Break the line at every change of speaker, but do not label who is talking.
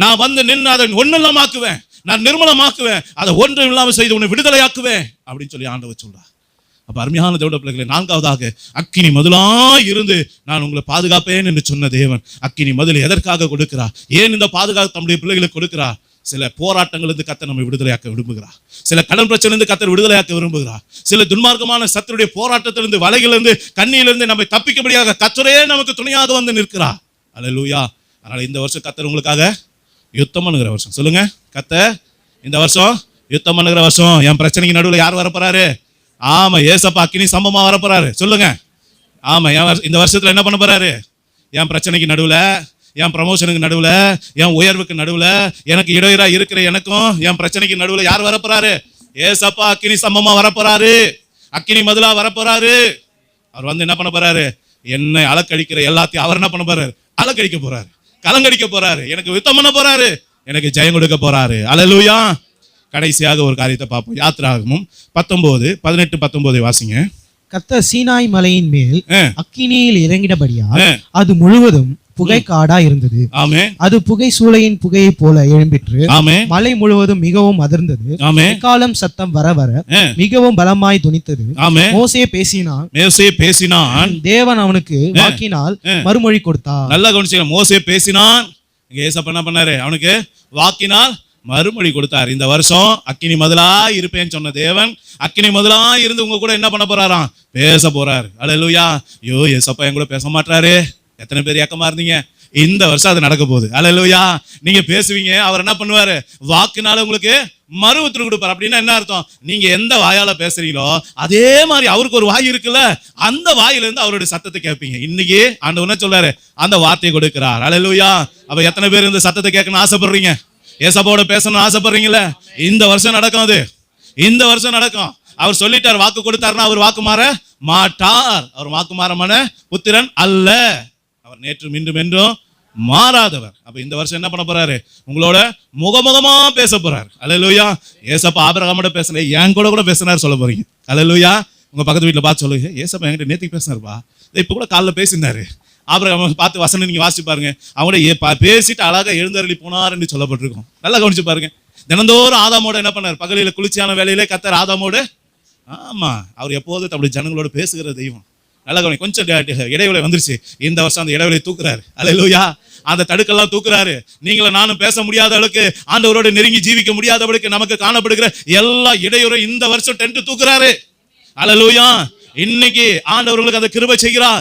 நான் வந்து நின்று அதை ஒன்னெல்லாமாக்குவேன், நான் நிர்மலமாக்குவேன், அதை ஒன்றும் இல்லாமல் செய்து உன்னை விடுதலையாக்குவேன் அப்படின்னு சொல்லி ஆண்டவர் சொல்றார். அப்ப அருமையான தேவனுடைய பிள்ளைகளே, நான்காவதாக அக்கினி மதிலாய் இருந்து நான் உங்களை பாதுகாப்பேன் என்று சொன்ன தேவன் அக்கினி மதில் எதற்காக கொடுக்கிறார்? ஏன் இந்த பாதுகாப்பு தம்முடைய பிள்ளைகளுக்கு கொடுக்கிறார்? சில போராட்டங்களிலிருந்து கர்த்தர் நம்மை விடுதலையாக்க விரும்புகிறார். சில கடன் பிரச்சனையிலிருந்து கர்த்தர் விடுதலையாக்க விரும்புகிறார். சில துன்மார்க்கமான சத்துருடைய போராட்டத்திலிருந்து, வலைகளிலிருந்து, கண்ணியிலிருந்து நம்மை தப்பிக்கும்படியாக கர்த்தரே நமக்கு துணையாக வந்து நிற்கிறார். அல்லேலூயா. அதனால இந்த வருஷம் கர்த்தர் உங்களுக்காக யுத்தம் பண்ணுகிற வருஷம். சொல்லுங்க, கர்த்தர் இந்த வருஷம் யுத்தம் பண்ணுகிற வருஷம். என் பிரச்சனைக்கு நடுவில் யார் வரப்போறாரு? ஆமா, ஏசப்பா அக்கினி சம்பவமா வரப்போறாரு. சொல்லுங்க, ஆமா, இந்த வருஷத்துல என்ன பண்ண போறாரு? என் பிரச்சனைக்கு நடுவுல, என் ப்ரமோஷனுக்கு நடுவுல, என் உயர்வுக்கு நடுவுல, எனக்கு இடையூறா இருக்கிற எனக்கும் என் பிரச்சனைக்கு நடுவுல யார் வரப்போறாரு? ஏசப்பா அக்கினி சம்பவமா வரப்போறாரு, அக்கினி மதிலா வரப்போறாரு. அவர் வந்து என்ன பண்ண போறாரு? என்னை அலக்கடிக்கிற எல்லாத்தையும் அவர் என்ன பண்ண போறாரு? அலக்கடிக்க போறாரு, கலங்கடிக்க போறாரு, எனக்கு யுத்தம் பண்ண போறாரு, எனக்கு ஜெயம் கொடுக்க போறாரு. அல்லேலூயா. கடைசியாக ஒரு காரியத்தை பார்ப்போம். யாத்திராகமம் 19:18-19 வாசிங்க.
கர்த்தர் சீனாய் மலையின் மேல் அக்கினியில் இறங்கினபடியால் அது முழுவதும் புகை காடா இருந்தது. அது புகை சூளையின் புகையை போல எழும்பிற்று. மலை முழுவதும் மிகவும் அதிர்ந்தது. எக்காலம் சத்தம் வர வர மிகவும் பலமாய் துணித்தது. மோசே பேசினான், தேவன் அவனுக்கு வாக்கினால் மறுமொழி கொடுத்தார். நல்லா கவனிச்சுங்க, மோசே பேசினான், ஏசப்பா என்ன பண்ணாரு? அவனுக்கு வாக்கினால் மறுமொழி கொடுத்தார். இந்த வருஷம் அக்கினி மதிலா இருப்பேன்னு சொன்ன தேவன் அக்கினி மதிலா இருந்து உங்க கூட என்ன பண்ண போறாராம்? பேச போறாரு. அல்லேலூயா. ஐயோ, ஏசப்பா என் கூட பேச மாட்டாரு. எத்தனை பேர் ஏக்கமா இருந்தீங்க? இந்த வருஷம் அது நடக்க போகுது. அல்லேலூயா. நீங்க பேசுவீங்க, அவர் என்ன பண்ணுவாரு? வாக்குனால உங்களுக்கு மறு உத்தரவு கொடுப்பாரு. அப்படின்னா என்ன அர்த்தம்? நீங்க எந்த வாயால பேசுறீங்களோ அதே மாதிரி அவருக்கு ஒரு வாய் இருக்குல்ல, அந்த வாயில இருந்து அவருடைய சத்தத்தை கேட்பீங்க. இன்னைக்கு ஆண்டவர் என்ன சொல்றாரு? அந்த வார்த்தையை கொடுக்கிறார். அல்லேலூயா. அப்ப எத்தனை பேர் இந்த சத்தத்தை கேட்கணும்னு ஆசைப்படுறீங்க? ஏசப்பாவோட பேசணும்னு ஆசைப்படுறீங்களா? இந்த வருஷம் நடக்கும். அது இந்த வருஷம் நடக்கும். அவர் சொல்லிட்டார், வாக்கு கொடுத்தாருன்னா அவர் வாக்கு மாற மாட்டார். அவர் வாக்கு மாறமான புத்திரன் அல்ல. அவர் நேற்றும் இன்றும் என்றும் மாறாதவர். அப்ப இந்த வருஷம் என்ன பண்ண போறாரு? உங்களோட முகமுகமா பேச போறாரு. அல்லேலூயா. ஏசப்பா ஆபிரகாமோட பேசல, என் கூட பேசினார் சொல்ல போறீங்க. அல்லேலூயா. உங்க பக்கத்து வீட்டுல பார்த்து சொல்லுங்க, ஏசப்பா என்கிட்ட நேற்றுக்கு பேசினாருப்பா, இப்ப கூட காலைல பேசினாரு. ஆபிரகாம் பார்த்து வசனம் நீங்க வாசிச்சு பாருங்க. அவங்கள பேசிட்டு அழகா எழுந்தருளி போனார் என்று சொல்லப்பட்டிருக்கும். நல்லா கவனிச்சு பாருங்க. தினந்தோறும் ஆதாமோட என்ன பண்ணார்? பகலில குளிர்ச்சியான வேலையிலே கர்த்தர் ஆதாமோடு, ஆமா, அவர் எப்போது தம்முடைய ஜனங்களோட பேசுகிற தெய்வம். நல்லா கவனி. கொஞ்சம் இடைவெளி வந்துருச்சு. இந்த வருஷம் அந்த இடைவெளியை தூக்குறாரு. அல்லேலூயா. அந்த தடுக்கெல்லாம் தூக்குறாரு. நீங்களும் நானும் பேச முடியாத அளவுக்கு, ஆண்டவரோட நெருங்கி ஜீவிக்க முடியாத அளவுக்கு நமக்கு காணப்படுகிற எல்லா இடையூறும் இந்த வருஷம் டென்ட் தூக்குறாரு. அல்லேலூயா. இன்னைக்கு ஆண்டவர்களுக்கு அந்த கிருபை செய்கிறார்.